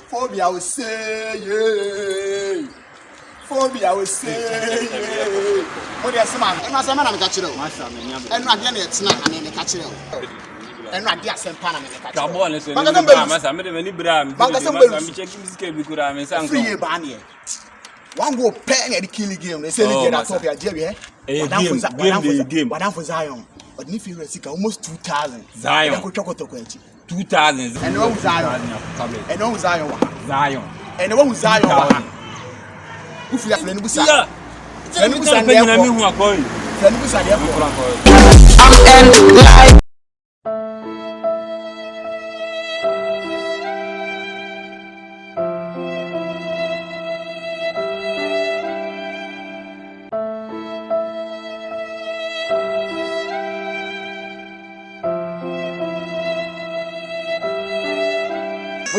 Phobia will say, yeah. Phobia will say, yeah. What is the man? And as a man, I'm catching you. And not getting it, and then catching you. And not the same pan and the catch. Come on, listen. I'm many bram. I'm checking this cable. I'm saying, free a banny. One go paying at the killing game. They say, get out of your Jerry. Game. What for Zion? But if you are almost 2,000. Zion. 2,000. And no Zion. And no Zion. Zion. And no Zion. If you have any Busa. Then we send them who are going. Then we send them for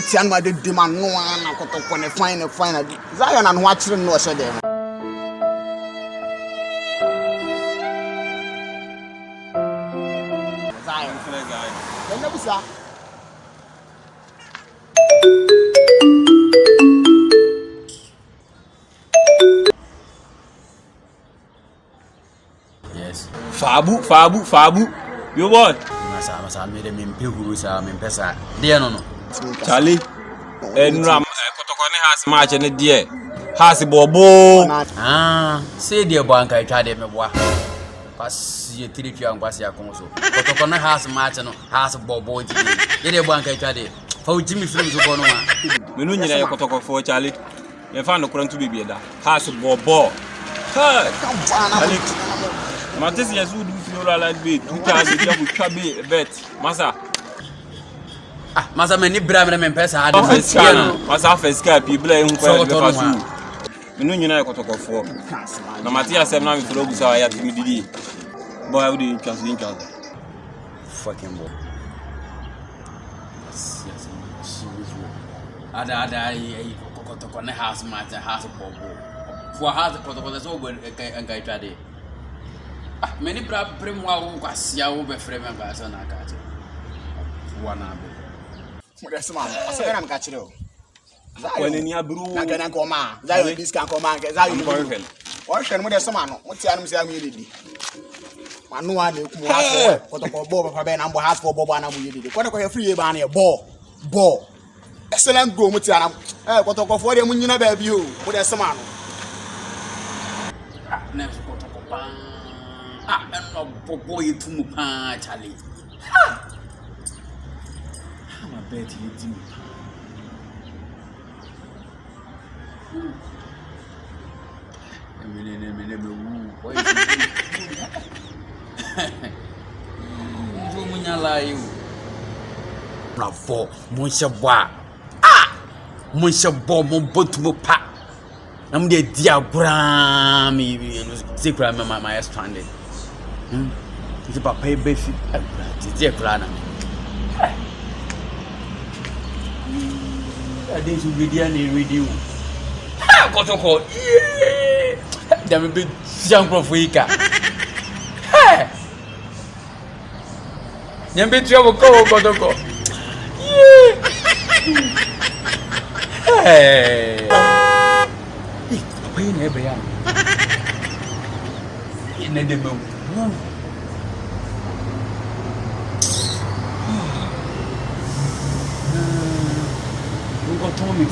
Tian ma de demand no na kotoko ne fine Zion and watching no so dem Zion then no bisa Yes. Fabu. You what? Masa me de mpehuru sa me pesa. De no. Charlie, and Ram Kotokone has match and a dear. Has a bobo. Say dear bank, I tried them. Pass your 3 young Basia Conso. Kotokone has match and has a bobo. Dear bank, I tried it. For Jimmy Films of Bono. Menunia Kotoko for Charlie. You found the current to be there. Has a bobo. Matisias would do like bit. 2,000 you could be a bet. Massa. Masa many bram and pesa. Masa Fesca, people who call the Menunia Kotoko for. No Matthias, I'm not for those I had to be. Boy, I wouldn't trust in fucking boy. Ada Kotokone house match and house of bobo. For house of Kotoko over and guy trade. Many brab prim wow was ya over frame and gas on a cat. One hour. Yes, man. I said I'm catching you. When in your brew, I can come on. Zion, this can come on. Zion, or can we have some man? What's the answer? I know I do. What a bob for Ben and has for Bob and we did. What a free banner ball. Excellent go, Mutiana. What a go for them when you never view. What a man. Never got a copan. And no boy to Mupan, Charlie. I bet you do. Bravo, Monsieur Bois. Monsieur Bois, mon bon pas. I'm the diagram. Secret, my stranded. It's about pay basic. It's a plan. I didn't read any radio. Kotoko. There will be young profika. Hey! Yambi trouble go, Kotoko. Hey! Pain every young. In the debut. Got Tommy.